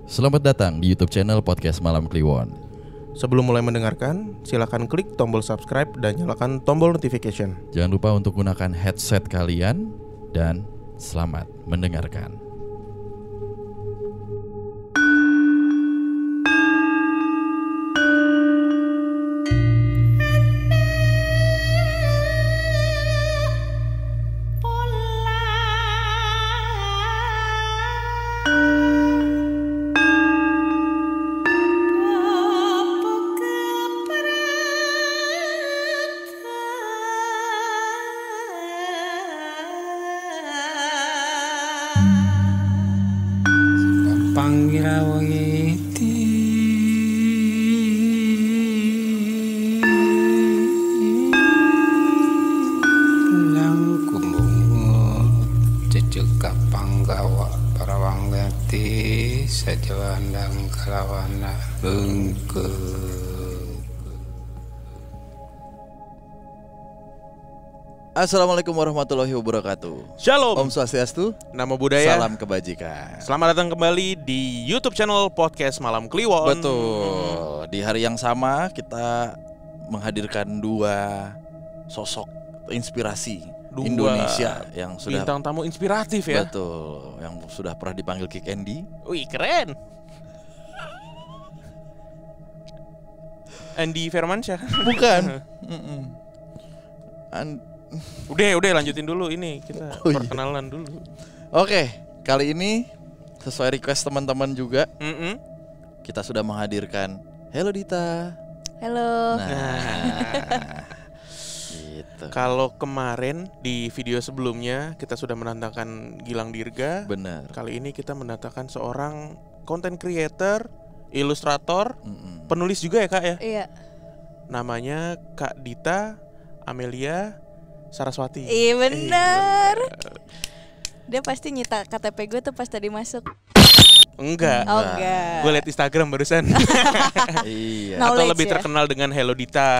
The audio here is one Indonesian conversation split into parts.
Selamat datang di YouTube channel Podcast Malam Kliwon. Sebelum mulai mendengarkan, silakan klik tombol subscribe dan nyalakan tombol notification. Jangan lupa untuk gunakan headset kalian dan selamat mendengarkan. Sajawandang kalawana bengke. Assalamualaikum warahmatullahi wabarakatuh. Shalom. Om Swastiastu. Namo Buddhaya. Salam kebajikan. Selamat datang kembali di YouTube channel Podcast Malam Kliwon. Betul. Di hari yang sama kita menghadirkan dua sosok inspirasi Indonesia yang sudah bintang tamu inspiratif ya. Betul, yang sudah pernah dipanggil Kick Andy. Wih, keren. Andy Firmansyah. Bukan. Udah lanjutin dulu ini kita perkenalan dulu. Oke, kali ini sesuai request teman-teman juga, kita sudah menghadirkan Hello Dita. Halo. Gitu. Kalau kemarin di video sebelumnya kita sudah menandakan Gilang Dirga. Benar. Kali ini kita mendatangkan seorang content creator, ilustrator, penulis juga ya Kak ya? Iya. Namanya Kak Dita Amelia Saraswati. Iya benar. Dia pasti nyita KTP gue tuh pas tadi masuk. Enggak. Oh enggak. Gue liat Instagram barusan. Iya. Atau Knowledge lebih ya? terkenal dengan Hello Dita.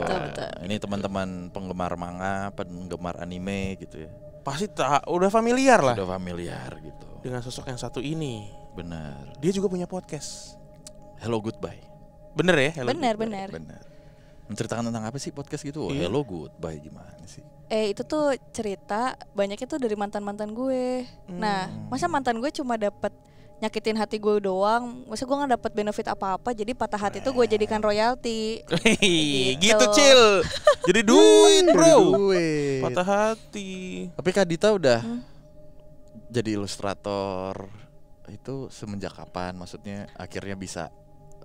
Betul. Ini teman-teman penggemar manga, penggemar anime gitu ya. Pasti udah familiar lah Sudah familiar gitu. dengan sosok yang satu ini. Benar. Dia juga punya podcast. Hello Goodbye. Bener ya? Hello Benar. Benar. Menceritakan tentang apa sih podcast gitu? Iya. Hello Goodbye gimana sih? Itu tuh cerita banyaknya tuh dari mantan-mantan gue. Nah, masa mantan gue cuma dapat nyakitin hati gue doang, masa gue gak dapet benefit apa-apa, jadi patah hati tuh gue jadikan royalti. Gitu Cil. Jadi duit bro. Duit. Patah hati. Tapi Kak Dita udah jadi ilustrator itu semenjak kapan? Maksudnya akhirnya bisa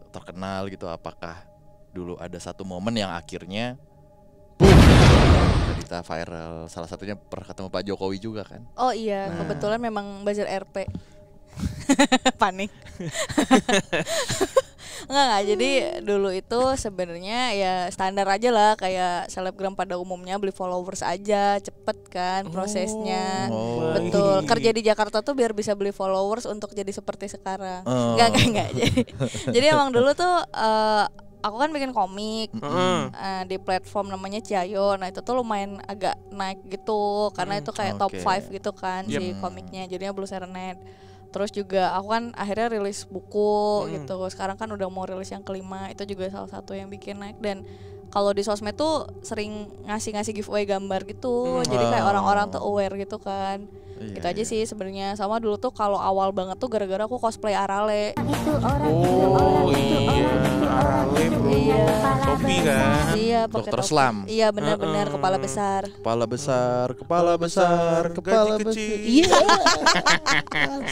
terkenal gitu? Apakah dulu ada satu momen yang akhirnya Kak Dita viral? Salah satunya pernah ketemu Pak Jokowi juga kan? Oh iya, kebetulan memang buzzer RP. Panik. Enggak, jadi dulu itu sebenarnya ya standar aja lah, kayak selebgram pada umumnya, beli followers aja, cepet kan prosesnya. Betul, kerja di Jakarta tuh biar bisa beli followers untuk jadi seperti sekarang. Enggak. Jadi emang dulu tuh aku kan bikin komik di platform namanya Ciayo. Nah itu tuh lumayan agak naik gitu, karena itu kayak top 5 gitu kan si komiknya, jadinya Blue Serenade. Terus juga aku kan akhirnya rilis buku gitu. Sekarang kan udah mau rilis yang kelima, itu juga salah satu yang bikin naik. Dan kalau di sosmed tuh sering ngasih giveaway gambar gitu. Jadi kayak orang-orang tuh aware gitu kan. Gitu aja sih sebenarnya. Sama dulu tuh kalau awal banget tuh gara-gara aku cosplay Arale. Oh iya, Arale bro. Iya. Topi kan. Iya, pakai Dokter topi. Slam. Iya benar-benar kepala besar. Kepala besar, kepala besar, kepala Gaji besar. kecil. Iya.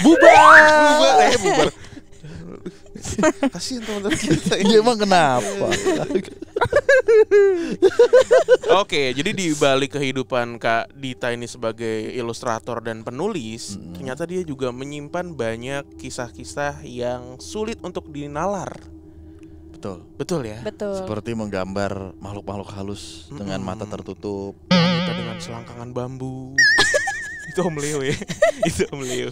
Bubar. Kasihan teman-teman kita ini. Iya emang kenapa? Oke, jadi di balik kehidupan Kak Dita ini sebagai ilustrator dan penulis, ternyata dia juga menyimpan banyak kisah-kisah yang sulit untuk dinalar. Betul ya? Betul. Seperti menggambar makhluk-makhluk halus dengan mata tertutup. Wanita dengan selangkangan bambu. Itu Om Leo ya. Itu Om Leo.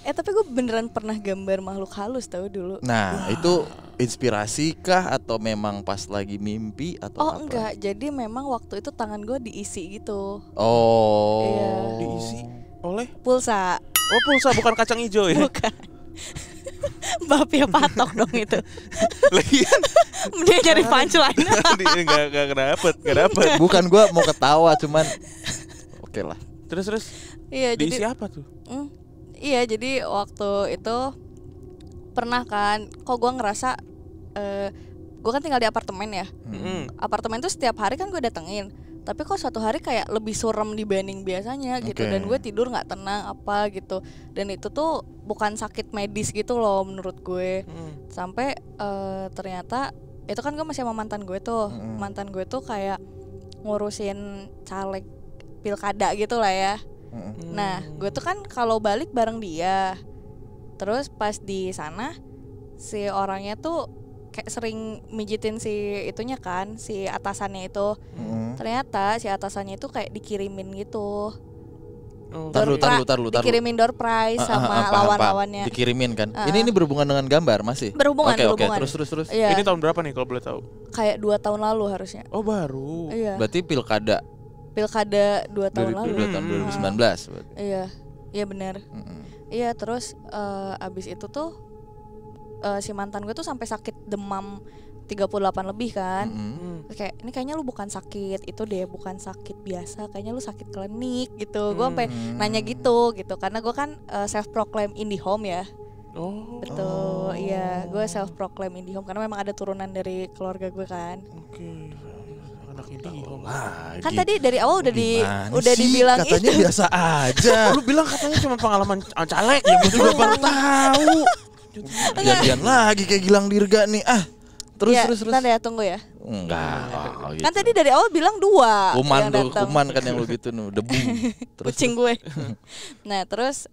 Tapi gue beneran pernah gambar makhluk halus tahu dulu. Nah, itu inspirasi kah atau memang pas lagi mimpi atau apa? Enggak, jadi memang waktu itu tangan gue diisi gitu. Oh. Iya. Diisi oleh Pulsa. pulsa bukan kacang hijau ya. Bukan. Bapak patok dong itu. Lagian Dia nyari punchline. Enggak dapet. Bukan gua mau ketawa cuman oke lah. Terus Iya, diisi jadi apa tuh? iya, jadi waktu itu pernah kan, kok gue ngerasa gue kan tinggal di apartemen ya. Apartemen tuh setiap hari kan gue datengin, tapi kok suatu hari kayak lebih suram dibanding biasanya gitu. Oke. Dan gue tidur nggak tenang apa gitu, dan itu tuh bukan sakit medis gitu loh menurut gue. Sampai ternyata itu kan gue masih sama mantan gue tuh. Mantan gue tuh kayak ngurusin caleg pilkada gitu lah ya. Nah, gue tuh kan kalau balik bareng dia. Terus pas di sana si orangnya tuh kayak sering mijitin si itunya kan, si atasannya itu. Ternyata si atasannya itu kayak dikirimin gitu. Tar lu. Dikirimin door prize sama Paham. lawan-lawannya. Dikirimin kan. Ini berhubungan dengan gambar masih? Berhubungan. Oke, terus. Iya. Ini tahun berapa nih kalau boleh tahu? Kayak 2 tahun lalu harusnya. Oh, baru. Iya. Berarti pilkada Pilkada 2 tahun lalu. 2 tahun 2019 berarti. Iya benar. Iya, terus abis itu tuh si mantan gue tuh sampai sakit demam 38 lebih kan. Terus kayak ini kayaknya lu bukan sakit itu deh, bukan sakit biasa, kayaknya lu sakit klinik gitu. Gue sampai nanya gitu karena gue kan self proclaim IndiHome ya. Oh. Betul. Iya, gue self proclaim IndiHome karena memang ada turunan dari keluarga gue kan. Oke. Anak IndiHome. Kan tadi dari awal udah Gimana sih? dibilang katanya itu. biasa aja. Lu bilang katanya cuma pengalaman caleg ya, gue juga baru tahu. Jadian lagi kayak Gilang Dirga nih. Terus. Bentar ya, tunggu ya. Enggak. Gitu. Kan tadi dari awal bilang 2 kuman yang tuh, datang. kuman kan yang lu gitu nih, debu. Kucing gue. Nah, terus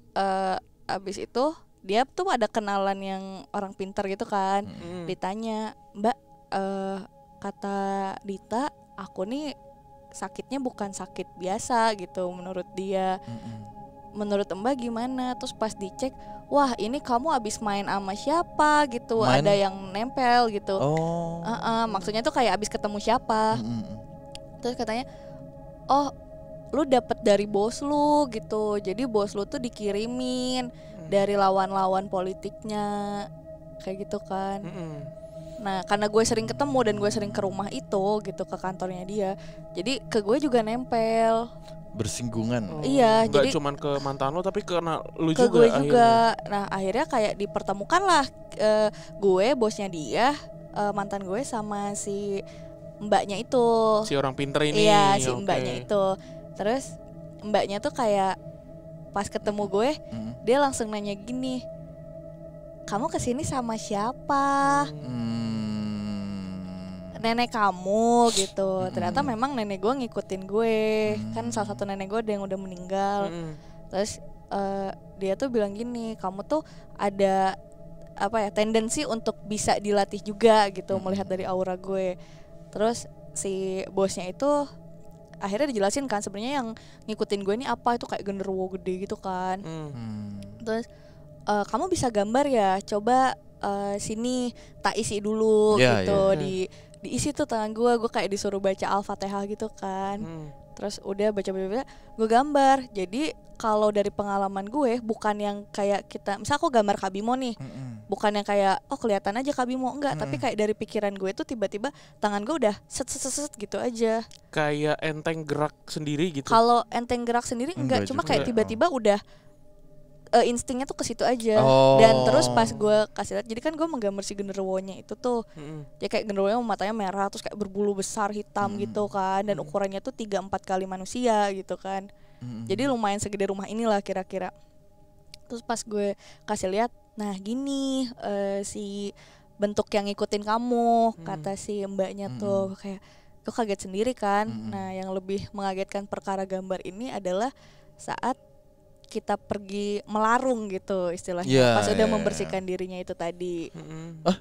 abis itu dia tuh ada kenalan yang orang pintar gitu kan. Ditanya, "Mbak, kata Dita, aku nih sakitnya bukan sakit biasa gitu menurut dia. Menurut Mbak gimana?" Terus pas dicek, wah ini kamu abis main sama siapa gitu, Main? ada yang nempel gitu. Oh. Maksudnya tuh kayak abis ketemu siapa. Terus katanya, oh lu dapet dari bos lu gitu, jadi bos lu tuh dikirimin dari lawan-lawan politiknya kayak gitu kan. Nah karena gue sering ketemu dan gue sering ke rumah itu gitu, ke kantornya dia, jadi ke gue juga nempel. Bersinggungan. Iya, Nggak jadi cuman ke mantan lo tapi ke lu ke juga. gue juga. Nah akhirnya kayak dipertemukan lah gue, bosnya dia, mantan gue sama si mbaknya itu. Si orang pinter ini. Iya, si oke. mbaknya itu. Terus mbaknya tuh kayak pas ketemu gue, dia langsung nanya gini, kamu kesini sama siapa? Nenek kamu gitu. Ternyata memang nenek gue ngikutin gue. Kan salah satu nenek gue ada yang udah meninggal. Terus dia tuh bilang gini, kamu tuh ada apa ya, tendensi untuk bisa dilatih juga gitu, melihat dari aura gue. Terus si bosnya itu akhirnya dijelasin kan sebenarnya yang ngikutin gue ini apa, itu kayak genderuwo gede gitu kan. Terus kamu bisa gambar ya, coba sini tak isi dulu gitu. Diisi tuh tangan gue kayak disuruh baca Al-Fatihah gitu kan. Terus udah baca gue gambar. Jadi kalau dari pengalaman gue, bukan yang kayak kita, misal aku gambar Kak Bimo nih, bukan yang kayak oh kelihatan aja Kak Bimo, enggak, tapi kayak dari pikiran gue tuh tiba-tiba tangan gue udah set gitu aja. Kayak enteng gerak sendiri gitu. Kalau enteng gerak sendiri enggak, cuma kayak tiba-tiba udah instingnya tuh ke situ aja. Dan terus pas gue kasih lihat, jadi kan gue menggambar si genderuwonya itu tuh, ya kayak genderuwonya matanya merah, terus kayak berbulu besar hitam gitu kan, dan ukurannya tuh 3-4 kali manusia gitu kan. Jadi lumayan segede rumah inilah kira-kira. Terus pas gue kasih lihat, nah gini si bentuk yang ngikutin kamu, kata si mbaknya tuh. Kayak gue kaget sendiri kan. Nah yang lebih mengagetkan perkara gambar ini adalah saat kita pergi melarung gitu istilahnya, pas udah membersihkan dirinya itu tadi.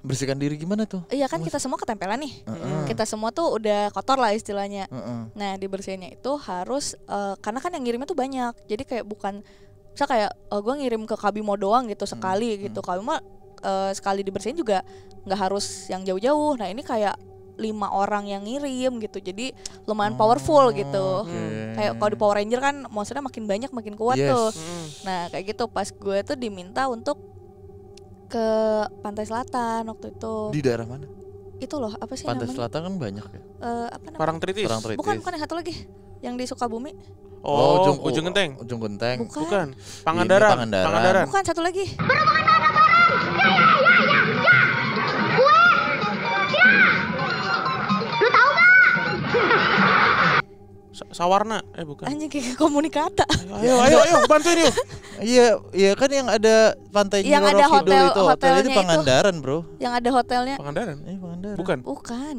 Bersihkan diri gimana tuh? Iya kan, kita semua ketempelan nih. Kita semua tuh udah kotor lah istilahnya. Nah dibersihinnya itu harus karena kan yang ngirimnya tuh banyak, jadi kayak bukan misal kayak gue ngirim ke Kak Bimo doang gitu sekali gitu. Kak Bimo sekali dibersihin juga nggak harus yang jauh-jauh. Nah ini kayak 5 orang yang ngirim gitu, jadi lumayan powerful gitu. Kayak kalau di Power Ranger kan monsternya makin banyak makin kuat tuh. Nah kayak gitu, pas gue tuh diminta untuk ke Pantai Selatan waktu itu. Di daerah mana? Itu loh, apa sih Pantai namanya? Selatan kan banyak ya. Apa namanya? Parangtritis. Parangtritis. Bukan yang satu lagi. Yang di Sukabumi. Ujung Genteng. Ujung Genteng. Bukan. Pangandaran. Pangandaran. Bukan, satu lagi. Sawarna. Bukan. Anjing kayak komunikata. Ayo bantuin yuk. Iya kan yang ada pantai Yang ada Nyiroro Kidul itu hotelnya itu Pangandaran, Bro. Yang ada hotelnya. Pangandaran. Pangandaran. Bukan.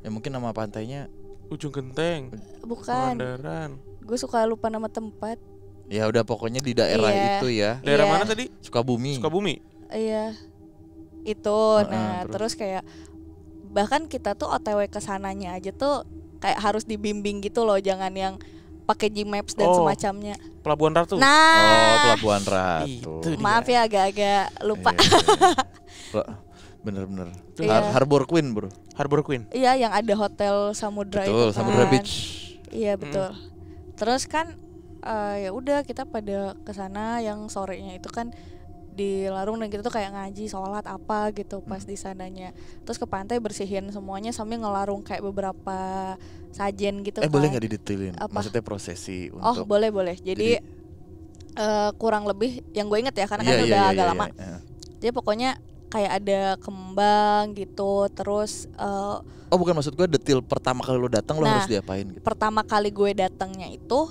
Ya mungkin nama pantainya Ujung Genteng. Bukan. Pangandaran. Gue suka lupa nama tempat. ya udah pokoknya di daerah Iya. itu ya. Daerah Iya. mana tadi? Sukabumi. Iya. Itu. Nah, terus kayak bahkan kita tuh OTW ke sananya aja tuh kayak harus dibimbing gitu loh, jangan yang pakai Gmaps dan semacamnya. Pelabuhan Ratu. Nah, Pelabuhan Ratu. Itu dia. maaf ya agak-agak lupa. Bener-bener. Iya. Harbor Queen, Bro. Harbor Queen. Iya, yang ada hotel Samudra Betul, itu kan. Samudra Beach. Iya, betul. Terus kan ya udah kita pada kesana yang sorenya itu kan di Larung, dan kita tuh kayak ngaji, sholat apa gitu pas di sananya. Terus ke pantai bersihin semuanya sambil ngelarung kayak beberapa sajen gitu kan. Boleh nggak didetailin? Apa? Maksudnya prosesi Oh, untuk boleh. Jadi kurang lebih yang gue inget ya karena kan Iya, udah iya, agak iya, lama. iya. Jadi pokoknya kayak ada kembang gitu. Terus Oh, bukan, maksud gue detail pertama kali lo datang lo Nah, harus diapain gitu. pertama kali gue datangnya itu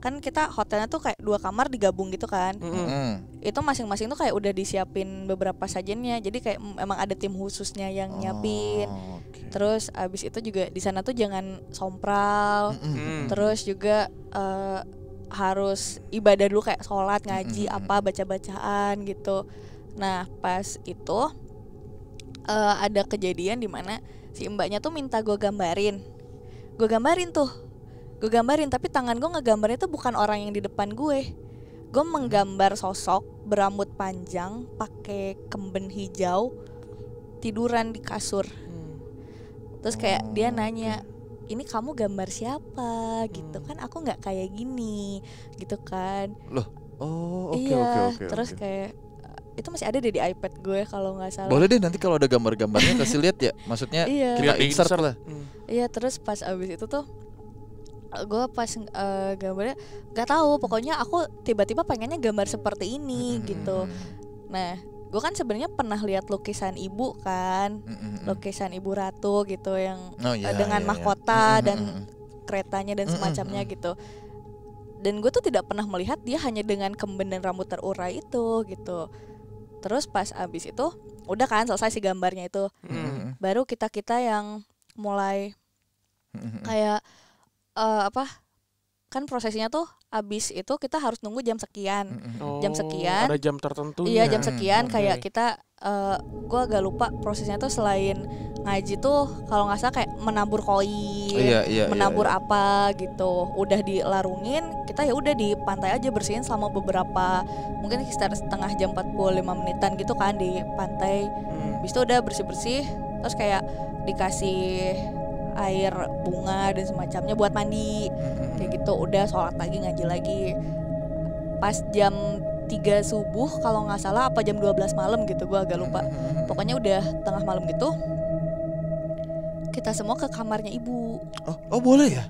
kan kita hotelnya tuh kayak 2 kamar digabung gitu kan. Itu masing-masing tuh kayak udah disiapin beberapa sajennya. Jadi kayak emang ada tim khususnya yang nyiapin. Okay. Terus abis itu juga di sana tuh jangan sompral. Terus juga harus ibadah dulu kayak sholat, ngaji, apa baca-bacaan gitu. Nah pas itu ada kejadian di mana si mbaknya tuh minta gue gambarin. Gue gambarin tapi tangan gue ngegambarnya tuh bukan orang yang di depan gue. Gue menggambar sosok berambut panjang, pakai kemben hijau, tiduran di kasur. Terus kayak dia nanya, ini kamu gambar siapa gitu kan, aku nggak kayak gini gitu kan. Loh, oke. Iya, terus kayak itu masih ada deh di iPad gue kalau nggak salah. Boleh deh nanti kalau ada gambar-gambarnya kasih lihat ya. Maksudnya Iya. kita insert lah. Iya, terus pas abis itu tuh gue pas gambarnya nggak tahu, pokoknya aku tiba-tiba pengennya gambar seperti ini gitu. Nah gue kan sebenarnya pernah lihat lukisan ibu kan, lukisan Ibu Ratu gitu yang dengan mahkota dan keretanya dan semacamnya gitu. Dan gue tuh tidak pernah melihat dia hanya dengan kemben dan rambut terurai itu gitu. Terus pas abis itu udah kan selesai si gambarnya itu, baru kita yang mulai kayak kan prosesnya tuh abis itu kita harus nunggu jam sekian. Jam sekian. Ada jam tertentu. Iya, jam sekian kayak kita gue agak lupa prosesnya tuh selain ngaji tuh kalau nggak salah kayak menabur koin, menabur apa gitu. Udah dilarungin, kita ya udah di pantai aja bersihin selama beberapa mungkin sekitar setengah jam 45 menitan gitu kan di pantai. Habis itu udah bersih-bersih, terus kayak dikasih air bunga dan semacamnya buat mandi kayak gitu. Udah sholat lagi, ngaji lagi. Pas jam 3 subuh kalau nggak salah apa jam 12 malam gitu, gue agak lupa. Pokoknya udah tengah malam gitu, kita semua ke kamarnya ibu. Oh boleh ya?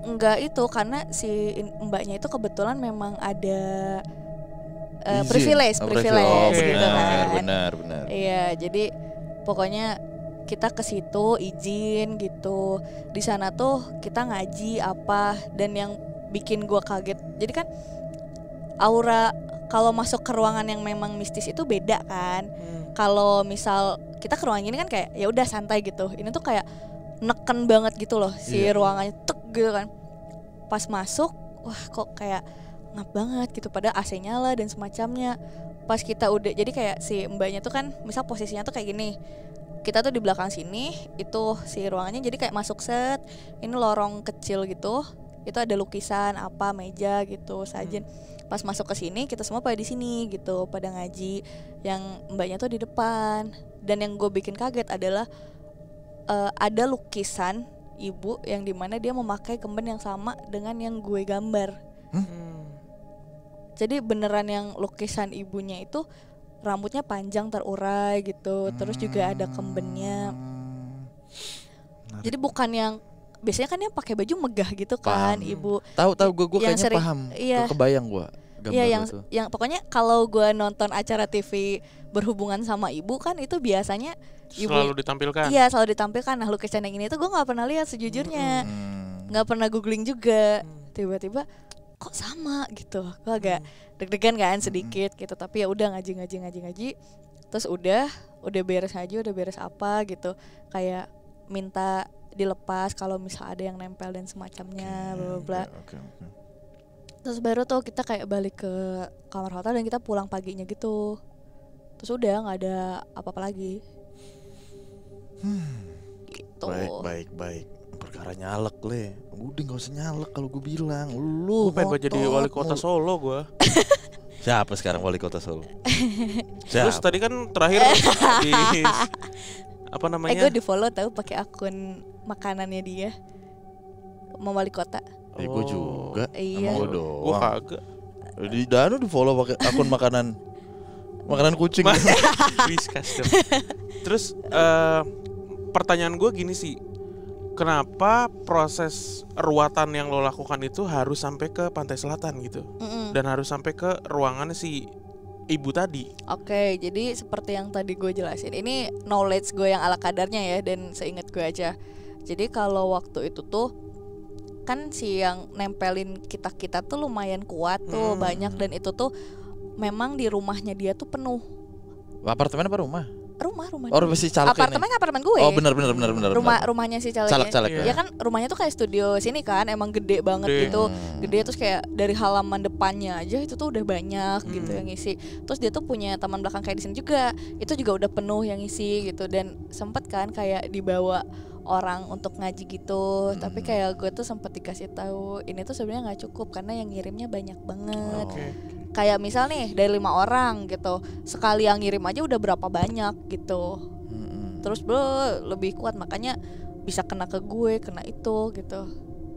Enggak, itu karena si mbaknya itu kebetulan memang ada privilege gitu kan. Benar. Iya, jadi pokoknya kita ke situ izin gitu. Di sana tuh kita ngaji apa, dan yang bikin gua kaget. Jadi kan aura kalau masuk ke ruangan yang memang mistis itu beda kan. Kalau misal kita ke ruangan ini kan kayak ya udah santai gitu. Ini tuh kayak neken banget gitu loh si ruangannya tek gitu kan. Pas masuk, wah kok kayak ngap banget gitu, pada AC nyala dan semacamnya. Pas kita udah, jadi kayak si mbaknya tuh kan misal posisinya tuh kayak gini. Kita tuh di belakang sini, itu si ruangannya jadi kayak masuk set, ini lorong kecil gitu. Itu ada lukisan apa, meja gitu, sajen. Pas masuk ke sini kita semua pada di sini gitu, pada ngaji. Yang mbaknya tuh di depan. Dan yang gue bikin kaget adalah ada lukisan ibu yang dimana dia memakai kemben yang sama dengan yang gue gambar. Jadi beneran yang lukisan ibunya itu rambutnya panjang terurai gitu, terus juga ada kembennya. Jadi bukan yang biasanya kan yang pakai baju megah gitu kan, Paham. ibu. Tahu gue yang kayaknya sering- paham. iya. Kebayang gue gambar Iya itu. yang pokoknya kalau gue nonton acara TV berhubungan sama ibu kan itu biasanya Selalu ditampilkan. iya selalu ditampilkan. Nah lukisan yang ini tuh gue nggak pernah lihat sejujurnya, nggak pernah googling juga. Tiba-tiba kok sama gitu, gue agak deg-degan kan sedikit gitu. Tapi ya udah ngaji. Terus udah beres ngaji, udah beres apa gitu. Kayak minta dilepas kalau misal ada yang nempel dan semacamnya, bla bla bla. Oke. Terus baru tuh kita kayak balik ke kamar hotel dan kita pulang paginya gitu. Terus udah nggak ada apa-apa lagi. Gitu. Baik. Perkara nyalek le. Udah nggak usah nyalek kalau gue bilang. Lu Gue pengen ngotot jadi wali kota mulu. Solo gue. Siapa sekarang wali kota Solo? Terus Siapa? tadi kan terakhir di apa namanya? Gue di follow tahu pakai akun makanannya dia. Mau wali kota. Gue juga. Iya. Emang gue Gue doang. kagak. Di Danu di follow pakai akun makanan kucing. Whiskas dong. Terus pertanyaan gue gini sih, kenapa proses ruatan yang lo lakukan itu harus sampai ke pantai selatan gitu, dan harus sampai ke ruangan si ibu tadi? Oke, jadi seperti yang tadi gue jelasin, ini knowledge gue yang ala kadarnya ya, dan seingat gue aja. Jadi kalau waktu itu tuh kan si yang nempelin kita tuh lumayan kuat tuh, banyak, dan itu tuh memang di rumahnya dia tuh penuh. Apartemen apa rumah? Rumah Oh, si caleg apartemen gue. Oh, benar. Rumahnya si caleg. Caleg. Ya kan rumahnya tuh kayak studio sini kan, emang gede banget gitu. Gede, terus kayak dari halaman depannya aja itu tuh udah banyak gitu yang ngisi. Terus dia tuh punya taman belakang kayak di sini juga. Itu juga udah penuh yang ngisi gitu, dan sempet kan kayak dibawa orang untuk ngaji gitu. Tapi kayak gue tuh sempet dikasih tahu ini tuh sebenarnya nggak cukup karena yang ngirimnya banyak banget. Kayak misal nih dari 5 orang gitu, sekali yang ngirim aja udah berapa banyak gitu. Terus lebih kuat, makanya bisa kena ke gue, kena itu gitu.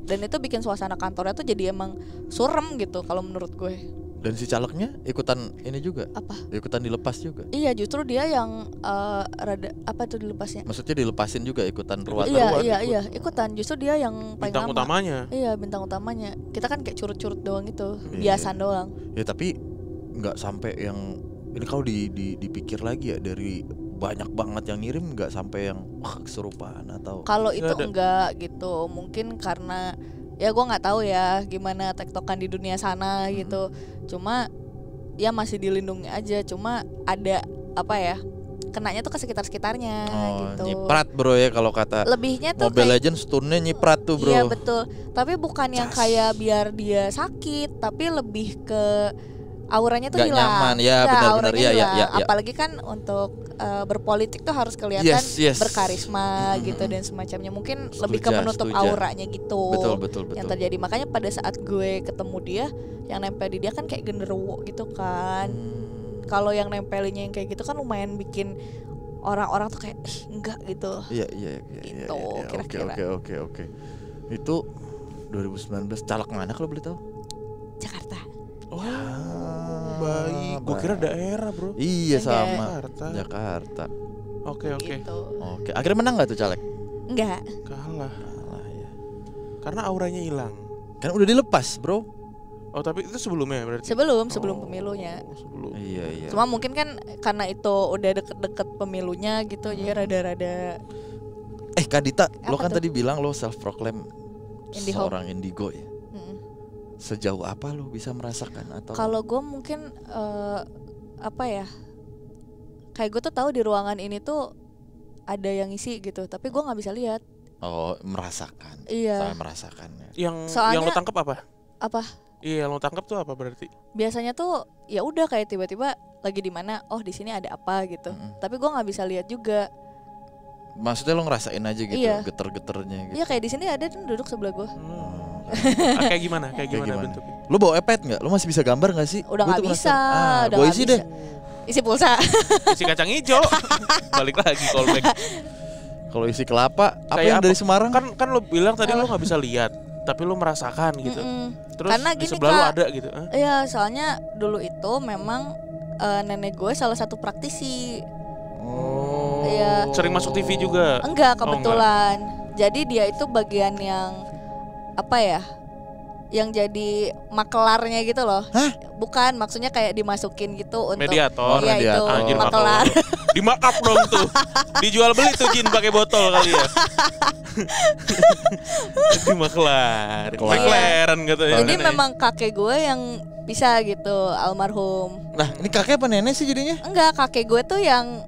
Dan itu bikin suasana kantornya tuh jadi emang surem gitu kalau menurut gue. Dan si calegnya ikutan ini juga? Apa? Ikutan dilepas juga? Iya, justru dia yang rada apa tuh dilepasnya? Maksudnya dilepasin juga ikutan ruatan? Iya, ikutan. Justru dia yang paling Bintang lama. utamanya. Iya, bintang utamanya. Kita kan kayak curut-curut doang gitu, Iya. biasan doang. Ya tapi nggak sampai yang ini kalau dipikir lagi ya, dari banyak banget yang ngirim nggak sampai yang keserupaan atau Kalau itu Nggak ada. enggak gitu, mungkin karena ya gue nggak tahu ya gimana tektokan di dunia sana gitu. Cuma ya masih dilindungi aja. Cuma ada apa ya? Kenanya tuh ke sekitar-sekitarnya gitu. nyiprat bro ya kalau kata Lebihnya tuh Mobile kayak, Legends stunnya nyiprat tuh bro. iya betul. Tapi bukan yang kayak biar dia sakit, tapi lebih ke auranya tuh Nggak hilang. nyaman, ya, Nggak, benar-benar. auranya Ya, hilang. ya. Apalagi kan untuk berpolitik tuh harus kelihatan Yes. berkarisma gitu dan semacamnya. Mungkin lebih ke Setuju, menutup setuju. auranya gitu. Betul. Yang terjadi, makanya pada saat gue ketemu dia, yang nempel di dia kan kayak genderuwo gitu kan. Kalau yang nempelinnya yang kayak gitu kan lumayan bikin orang-orang tuh kayak enggak gitu. Iya. Gitu, Iya. kira-kira. Oke. Itu 2019 caleg mana kalau boleh tahu? Jakarta. Baik. Gue kira daerah bro. Iya Enggak. sama Jakarta. Jakarta. Oke. Gitu. Oke. Akhirnya menang nggak tuh caleg? Enggak. Kalah. Kalah ya. Karena auranya hilang. Kan udah dilepas bro. Oh tapi itu sebelumnya berarti. Sebelum Oh, pemilunya. Sebelum. Iya. Cuma mungkin kan karena itu udah deket-deket pemilunya gitu, jadi rada-rada Kak Dita, lo Apa kan tuh? tadi bilang lo self proclaim Indie seorang indigo ya. mm. Sejauh apa lo bisa merasakan atau? Kalau gue mungkin apa ya, kayak gue tuh tahu di ruangan ini tuh ada yang isi gitu, tapi gue nggak bisa lihat. Oh, merasakan. Iya. Sampai merasakannya. Yang Soalnya- lo tangkap apa? Apa Iya, yang lo tangkap tuh apa berarti? biasanya tuh ya udah kayak tiba-tiba lagi di mana, oh di sini ada apa gitu, tapi gue nggak bisa lihat juga. Maksudnya lo ngerasain aja gitu, Iya. geter-geternya gitu. Iya kayak di sini ada tuh duduk sebelah gue. Kayak gimana? Kayak Kayak gimana gimana? bentuknya? Lo bawa iPad nggak? Lo masih bisa gambar nggak sih? Udah Gua nggak tuh bisa, penasaran. udah Gua nggak isi bisa. deh. Isi pulsa. Isi kacang hijau. Balik lagi callback. Kalau isi kelapa, apa Kayak yang dari Semarang? Kan lo bilang tadi lo nggak bisa lihat. tapi lu merasakan gitu. Terus Karena di gini, sebelah lu Kak. ada gitu. Iya, soalnya dulu itu memang nenek gue salah satu praktisi. Oh. Iya. Sering masuk TV juga. Enggak, Oh, kebetulan. Jadi dia itu bagian yang apa ya? Yang jadi makelarnya gitu loh. Hah? Bukan, maksudnya kayak dimasukin gitu untuk Mediator. Iya, itu Mediator. Anjir, makelar. Dimakap dong tuh. Dijual beli tuh jin pakai botol kali ya. Di maklar. McLaren gitu ya. Jadi memang kakek gue yang bisa gitu, almarhum. Nah, ini kakek apa nenek sih jadinya? Enggak, kakek gue tuh yang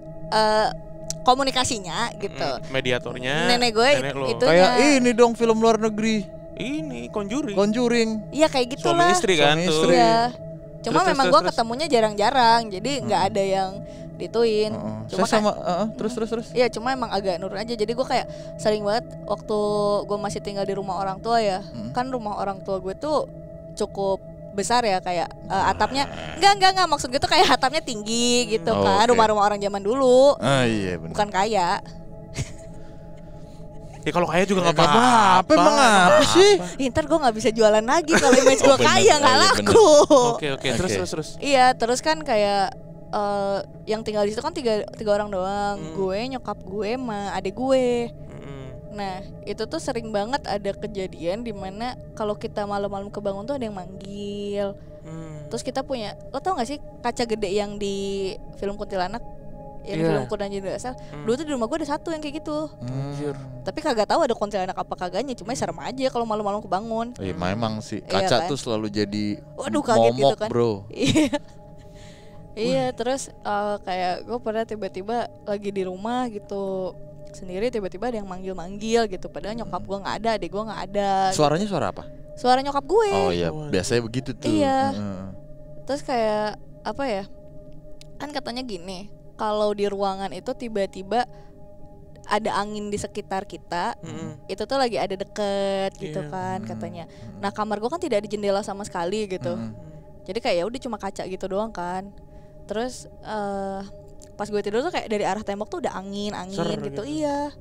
komunikasinya gitu. Mediatornya. Nenek gue nenek lo. itu Kayak ini dong film luar negeri, Ini Conjuring. Conjuring. iya kayak Suami gitulah. istri kan Suami tuh. istri. Iya. Cuma Terus, memang terus, gue terus. ketemunya jarang-jarang, jadi nggak ada yang dituin. Cuma Saya sama terus. Iya, cuma emang agak nurun aja. Jadi gue kayak sering banget waktu gue masih tinggal di rumah orang tua ya. Kan rumah orang tua gue tuh cukup besar ya, kayak atapnya enggak maksud gue tuh kayak atapnya tinggi gitu Oh, kan. oke. Rumah-rumah orang zaman dulu. Ah iya benar. Bukan kaya. Ya kalau kaya juga nggak Apa apa-apa. emang apa sih? Ntar gue nggak bisa jualan lagi kalau image gue Oh, bener. kaya nggak Oh, iya, laku. Oke. Terus. Iya, terus kan kayak yang tinggal di situ kan tiga orang doang. Gue, nyokap gue, sama adik gue. Nah, itu tuh sering banget ada kejadian dimana kalau kita malam-malam kebangun tuh ada yang manggil. Terus kita punya, lo tau gak sih kaca gede yang di film Kuntilanak? Yang di Iya. film Kuntilanak Jadi Asal. Dulu tuh di rumah gue ada satu yang kayak gitu. Anjir. Tapi kagak tahu ada kuntilanak apa kagaknya, cuma serem aja kalau malam-malam kebangun. Iya memang sih Iya kaca kan? tuh selalu jadi Waduh, kaget gitu momok kan. bro. Iya. Iya, terus kayak gue pernah tiba-tiba lagi di rumah gitu sendiri, tiba-tiba ada yang manggil-manggil gitu, padahal nyokap gue nggak ada, adik gue nggak ada. Suaranya suara apa? Suara nyokap gue. Oh iya biasanya begitu tuh. Iya. Heeh. Terus kayak apa ya? Kan katanya gini, kalau di ruangan itu tiba-tiba ada angin di sekitar kita, itu tuh lagi ada deket gitu Iya. kan katanya. Nah, kamar gue kan tidak ada jendela sama sekali gitu. Jadi kayak ya udah cuma kaca gitu doang kan. Terus pas gue tidur tuh kayak dari arah tembok tuh udah angin Ser gitu. gitu. Iya.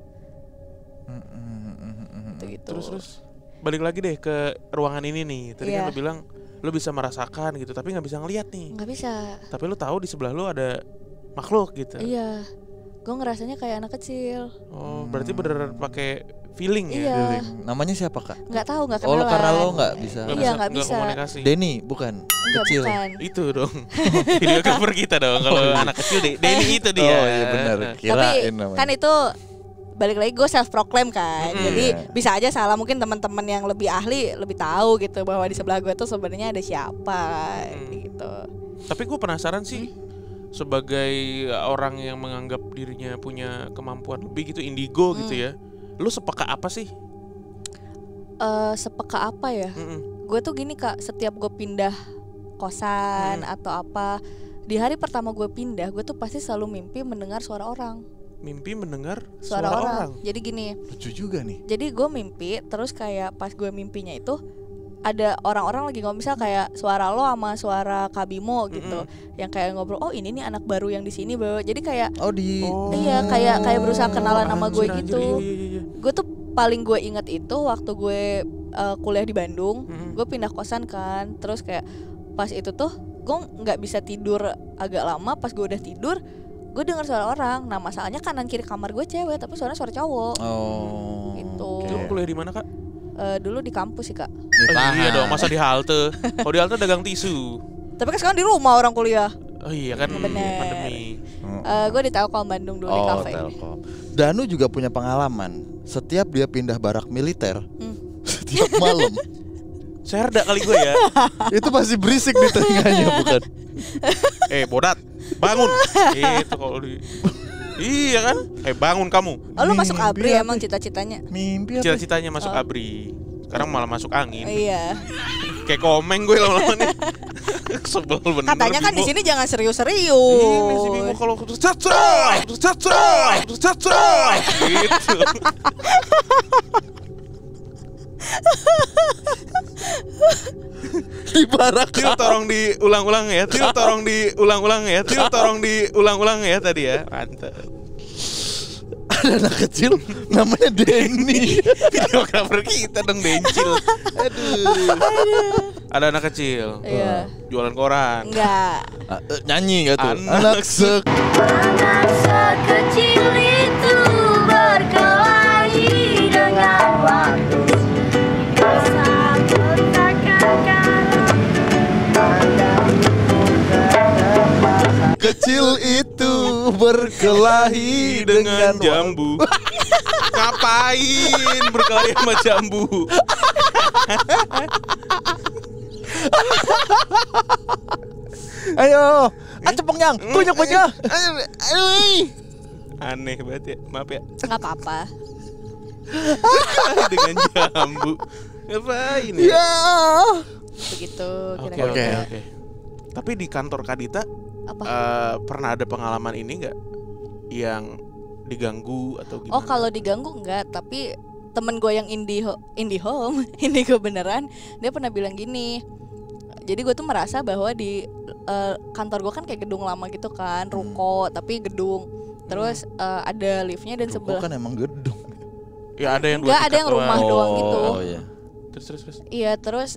Gitu. Terus balik lagi deh ke ruangan ini nih. Tadi kan Iya. lu bilang lu bisa merasakan gitu, tapi nggak bisa ngeliat nih. Nggak bisa. Tapi lu tahu di sebelah lu ada makhluk gitu. Iya. Gue ngerasanya kayak anak kecil. Oh, berarti bener pakai feeling ya? Iya. Feeling. Namanya siapa kak? Nggak tahu, nggak Oh kenalan. karena lo nggak bisa. Iya, nggak bisa. komunikasi. Denny bukan Enggak, kecil. bukan. Itu dong. Videografer kita dong. Kalau anak kecil Denny itu dia. Oh iya benar. Tapi Kirain namanya. kan itu balik lagi gue self proclaim kan. Jadi Iya. bisa aja salah, mungkin teman-teman yang lebih ahli lebih tahu gitu bahwa di sebelah gue tuh sebenarnya ada siapa gitu. Tapi gue penasaran sih, sebagai orang yang menganggap dirinya punya kemampuan lebih gitu, indigo gitu ya, lu sepeka apa sih? Sepeka apa ya? Gue tuh gini Kak, setiap gue pindah kosan atau apa, di hari pertama gue pindah, gue tuh pasti selalu mimpi mendengar suara orang. Mimpi mendengar Suara orang. Jadi gini, Lucu juga nih. jadi gue mimpi, terus kayak pas gue mimpinya itu ada orang-orang lagi ngomong, misal kayak suara lo sama suara Kak Bimo gitu, yang kayak ngobrol, oh ini nih anak baru yang di sini bro. Jadi kayak iya kayak berusaha kenalan sama gue Anjir, gitu. iya. Gue tuh paling gue inget itu waktu gue kuliah di Bandung, gue pindah kosan kan, terus kayak pas itu tuh gue nggak bisa tidur agak lama. Pas gue udah tidur, gue dengar suara orang. Nah masalahnya kanan kiri kamar gue cewek, tapi suara cowok. Oh. Gitu. Lu kuliah di mana Kak? Dulu di kampus sih Kak. Iya dong, masa di halte? Kalau di halte dagang tisu. Tapi kan sekarang di rumah orang kuliah. Oh iya kan, Bener. pandemi. Gue di Telkom Bandung dulu di Oh kafe. Telkom. Danu juga punya pengalaman. Setiap dia pindah barak militer, setiap malam Serda kali gue ya. itu pasti berisik di telinganya bukan? Bodat, bangun. Itu kalau di. Iya kan? Bangun kamu. Oh lu masuk Mimpi ABRI apa? emang cita-citanya? Mimpi apa? Cita-citanya masuk ABRI. Sekarang malah masuk angin. Iya. Kayak komeng gue lama-lama nih. Sebel bener. Katanya kan di Bimo. sini jangan serius-serius. Ini si Bimo kalau cacai gitu. Di barak. Til tolong diulang-ulang ya. Til tolong diulang-ulang ya. Til tolong diulang-ulang ya tadi ya. Mantap. ada anak kecil namanya Denny. Videografer kita dong Dencil. Aduh. Ada anak kecil. Iya. Jualan koran. Enggak. Nyanyi gak tuh? Anak Anak sekecil itu berkelahi dengan waktu. Masa bertakkan Kecil itu berkelahi dengan jambu. Ngapain berkelahi sama jambu? Ayo, cepeng yang, kunyuk. Aneh banget ya. Maaf ya. Enggak apa-apa. Berkelahi dengan jambu. Ngapain ya? Ya. Begitu Oke, kira-kira. oke. Tapi di kantor Kadita Apa? pernah ada pengalaman ini nggak yang diganggu atau gimana? Oh, kalau diganggu enggak, tapi temen gue yang indie home, indigo beneran, dia pernah bilang gini. Jadi gue tuh merasa bahwa di kantor gue kan kayak gedung lama gitu kan, ruko tapi gedung. Terus ada liftnya dan Ruko sebelah. kan emang gedung. Ya ada yang dua Enggak, ada tingkat yang rumah doang gitu. Oh iya. Terus. Iya, terus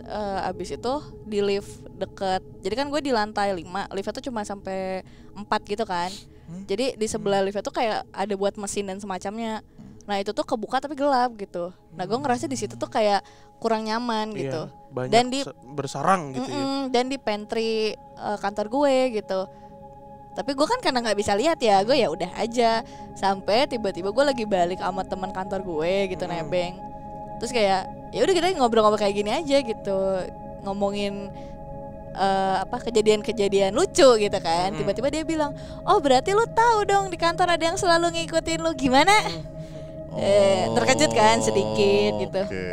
abis itu di lift deket. Jadi kan gue di lantai 5, liftnya tuh cuma sampai 4 gitu kan. Jadi di sebelah liftnya tuh kayak ada buat mesin dan semacamnya. Nah itu tuh kebuka tapi gelap gitu. Nah gue ngerasa di situ tuh kayak kurang nyaman gitu. Iya, banyak Dan di bersarang gitu ya. dan di pantry kantor gue gitu. Tapi gue kan karena nggak bisa lihat ya, gue ya udah aja. Sampai tiba-tiba gue lagi balik sama teman kantor gue gitu nebeng. Terus kayak ya udah kita ngobrol-ngobrol kayak gini aja gitu, ngomongin kejadian-kejadian lucu gitu kan. Tiba-tiba dia bilang, oh berarti lu tahu dong di kantor ada yang selalu ngikutin lu, gimana? Terkejut kan sedikit gitu. Oke.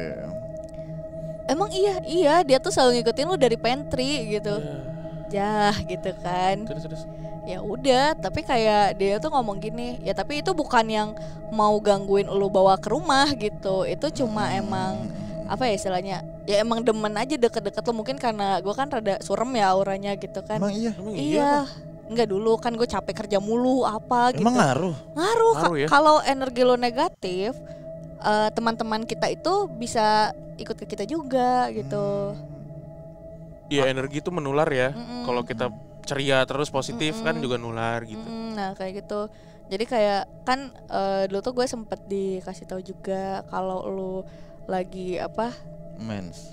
Emang iya dia tuh selalu ngikutin lu dari pantry gitu. Jah gitu kan. Terus. Ya udah, tapi kayak dia tuh ngomong gini, ya tapi itu bukan yang mau gangguin lu bawa ke rumah gitu. Itu cuma emang apa ya istilahnya, ya emang demen aja deket-deket lu. Mungkin karena gue kan rada surem ya auranya gitu kan. Emang iya. Iya, enggak dulu kan gue capek kerja mulu apa gitu. Emang ngaruh. Ngaruh ya? Kalau energi lo negatif, teman-teman kita itu bisa ikut ke kita juga gitu. Iya, energi itu menular ya. Kalau kita ceria terus positif kan juga nular gitu. Nah kayak gitu. Jadi kayak kan dulu tuh gue sempet dikasih tahu juga kalau lu lagi apa? Mens.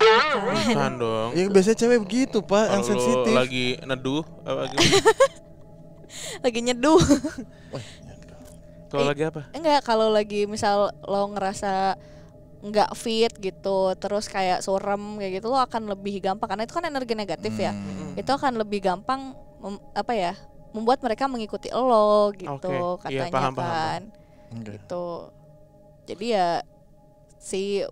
Kan dong. Ya biasanya cewek begitu pak, yang Kalau lu sensitif. lagi neduh apa gitu. Lagi nyeduh. Kalau lagi apa? Enggak, kalau lagi misal lo ngerasa nggak fit gitu, terus kayak surem kayak gitu, lo akan lebih gampang karena itu kan energi negatif ya. Itu akan lebih gampang membuat mereka mengikuti lo gitu. Oke, iya, katanya paham. kan. Gitu. Jadi ya si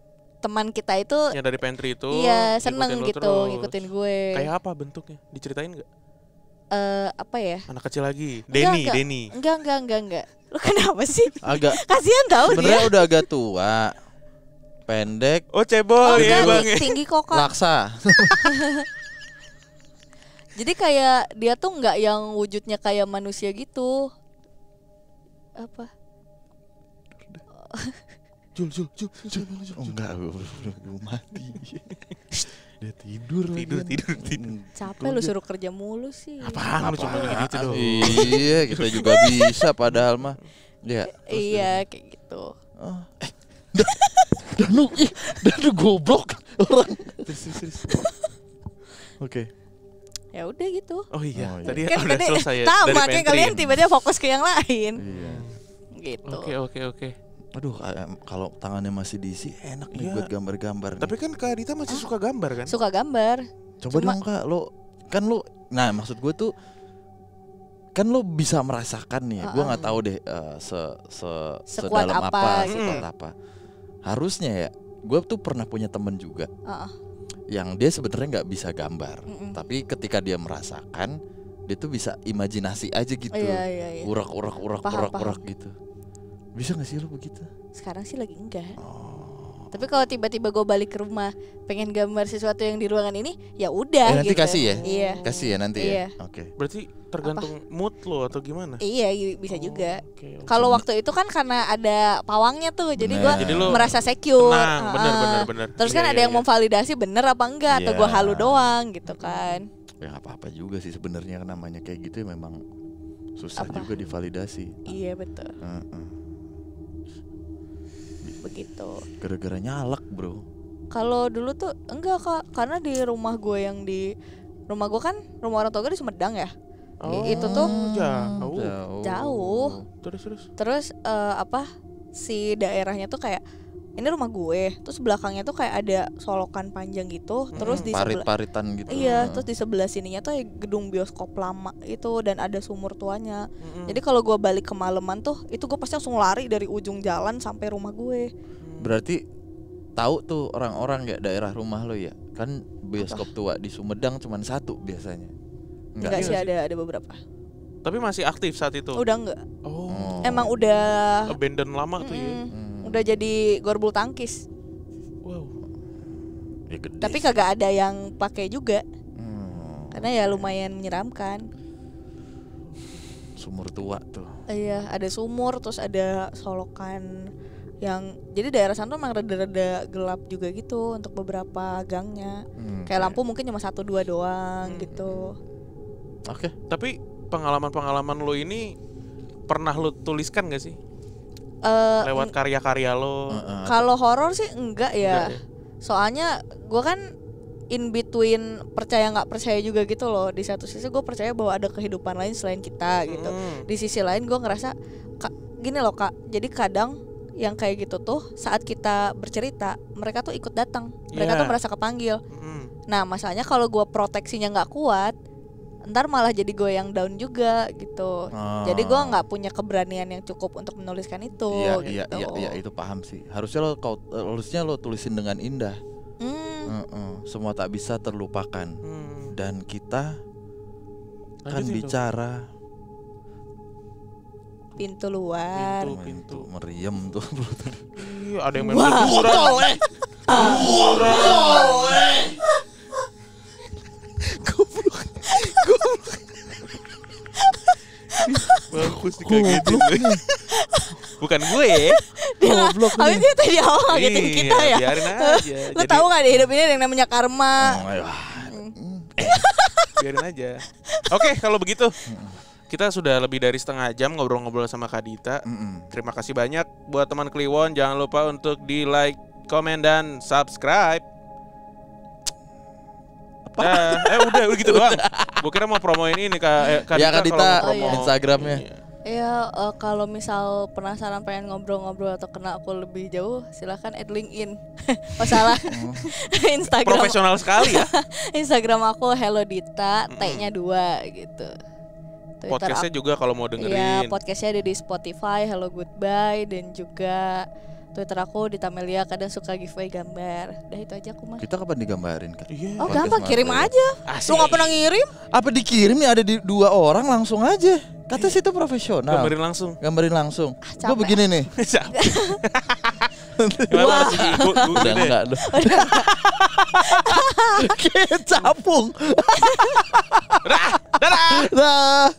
teman kita itu Yang dari pantry itu iya ngikutin seneng lu gitu terus. ngikutin gue. Kayak apa bentuknya? Diceritain nggak? Apa ya? Anak kecil lagi. Enggak. Denny. Enggak. Lu kenapa sih? Agak. Kasihan tahu Sebenarnya dia. udah agak tua. Pendek. Oh cebol ya enggak, bang. tinggi kok Kak. Laksa. Jadi kayak dia tuh nggak yang wujudnya kayak manusia gitu. Apa? Jul. Oh, enggak, gue mati. Dia tidur. Capek lu suruh kerja mulu sih. Apaan lu cuma gitu dong. Iya, kita juga bisa padahal mah. Ya. Iya kayak gitu. Danu goblok orang. Oke. Ya udah gitu. Oh iya, Oh, iya. tadi Kan udah tadi selesai ya sama dari kayak pantry. kalian tiba-tiba fokus ke yang lain. Iya. Gitu. Oke. Aduh, kalau tangannya masih diisi enak nih Iya. buat gambar-gambar nih. Tapi kan Kak Adita masih suka gambar kan? Suka gambar. Coba Cuma- dong Kak, nah maksud gue tuh kan lo bisa merasakan nih, gue nggak tahu deh Sekuat sedalam apa gitu. sekuat apa. Harusnya ya, gue tuh pernah punya temen juga Heeh. yang dia sebenarnya nggak bisa gambar, tapi ketika dia merasakan, dia tuh bisa imajinasi aja gitu, Iya. urak Paham. gitu. Bisa nggak sih lo begitu? Sekarang sih lagi enggak. Tapi kalau tiba-tiba gue balik ke rumah pengen gambar sesuatu yang di ruangan ini, ya udah nanti gitu. kasih ya? Iya. Kasih ya nanti Iya. ya. Oke. Berarti tergantung mood lo atau gimana? Iya bisa juga. Oke. Kalau waktu itu kan karena ada pawangnya tuh, jadi Bener. gue Jadi lu merasa secure. tenang, bener, Heeh. bener. Terus kan Iya, ada iya, yang iya. memvalidasi bener apa enggak, atau gue Iya. halu doang gitu kan. Ya nggak apa-apa juga sih sebenarnya, namanya kayak gitu ya memang susah Apa? juga divalidasi. Iya betul, Heeh. begitu. Gara-gara nyalek bro. Kalau dulu tuh enggak Kak, karena di rumah gue kan rumah orang tua gue di Sumedang ya. Itu tuh jauh. Terus. Terus si daerahnya tuh kayak ini rumah gue, terus belakangnya tuh kayak ada solokan panjang gitu, terus di sebelah Parit-paritan gitu. iya, terus di sebelah sininya tuh gedung bioskop lama itu dan ada sumur tuanya. Jadi kalau gue balik ke maleman tuh, itu gue pasti langsung lari dari ujung jalan sampai rumah gue. Berarti tahu tuh orang-orang ya daerah rumah lo ya. Kan bioskop tua di Sumedang cuma satu biasanya. Enggak sih, ada beberapa. Tapi masih aktif saat itu. Udah enggak. Oh. Emang udah Abandon lama tuh ya. udah jadi gor bulu tangkis. Wow. Ya gede Tapi sih. kagak ada yang pakai juga. Hmm. Karena ya lumayan menyeramkan. Sumur tua tuh. Iya, ada sumur, terus ada solokan yang jadi daerah sana tuh emang rada-rada gelap juga gitu untuk beberapa gangnya. Kayak lampu mungkin cuma 1-2 doang gitu. Oke. Tapi pengalaman-pengalaman lo ini pernah lo tuliskan gak sih? Lewat karya-karya lo. Kalau horor sih enggak ya. Enggak ya? Soalnya gue kan in between percaya nggak percaya juga gitu loh. Di satu sisi gue percaya bahwa ada kehidupan lain selain kita gitu. Di sisi lain gue ngerasa gini loh Kak. Jadi kadang yang kayak gitu tuh saat kita bercerita mereka tuh ikut datang. Mereka tuh merasa kepanggil. Nah masalahnya kalau gue proteksinya nggak kuat, ntar malah jadi gue yang down juga gitu. Jadi gue nggak punya keberanian yang cukup untuk menuliskan itu. Iya, gitu. iya, itu paham sih. Harusnya lo tulisin dengan indah. Semua tak bisa terlupakan. Dan kita kan Lanjutin bicara Pintu luar. Pintu. Meriem tuh. Iya, ada yang main berkurang. Bagus dikagetin. Bukan gue. Goblok Habis nih. itu dia awal ngagetin Iya, kita ya. biarin aja. Lu Jadi- tahu nggak di hidup ini ada yang namanya karma. Biarin aja. Oke, kalau begitu kita sudah lebih dari setengah jam ngobrol-ngobrol sama Kak Dita. Terima kasih banyak buat teman Kliwon. Jangan lupa untuk di like, komen, dan subscribe. Udah gitu doang. Gue kira mau promoin ini Kak Ya Kak kalau Dita, mau promo Instagramnya. Iya. Ya kalau misal penasaran pengen ngobrol-ngobrol atau kenal aku lebih jauh, silahkan add LinkedIn. Oh salah. Instagram. Profesional sekali ya. Instagram aku Hello Dita, T-nya 2 gitu. Twitter Podcastnya juga kalau mau Iya, dengerin. podcastnya ada di Spotify, Hello Goodbye, dan juga Twitter aku Dita Melia, kadang suka giveaway gambar. Udah itu aja aku mah. Kita kapan digambarin Kak? Iya. Oh Podcast gampang, Mas kirim Leo. aja. Asik. Lu gak pernah ngirim? Apa dikirim nih, ada di 2 orang langsung aja. Kata situ profesional. Gambarin langsung. Gambarin langsung. Gue capek. begini nih. Wah. Udah enggak lu. Kayak capung. Dadah. Dah.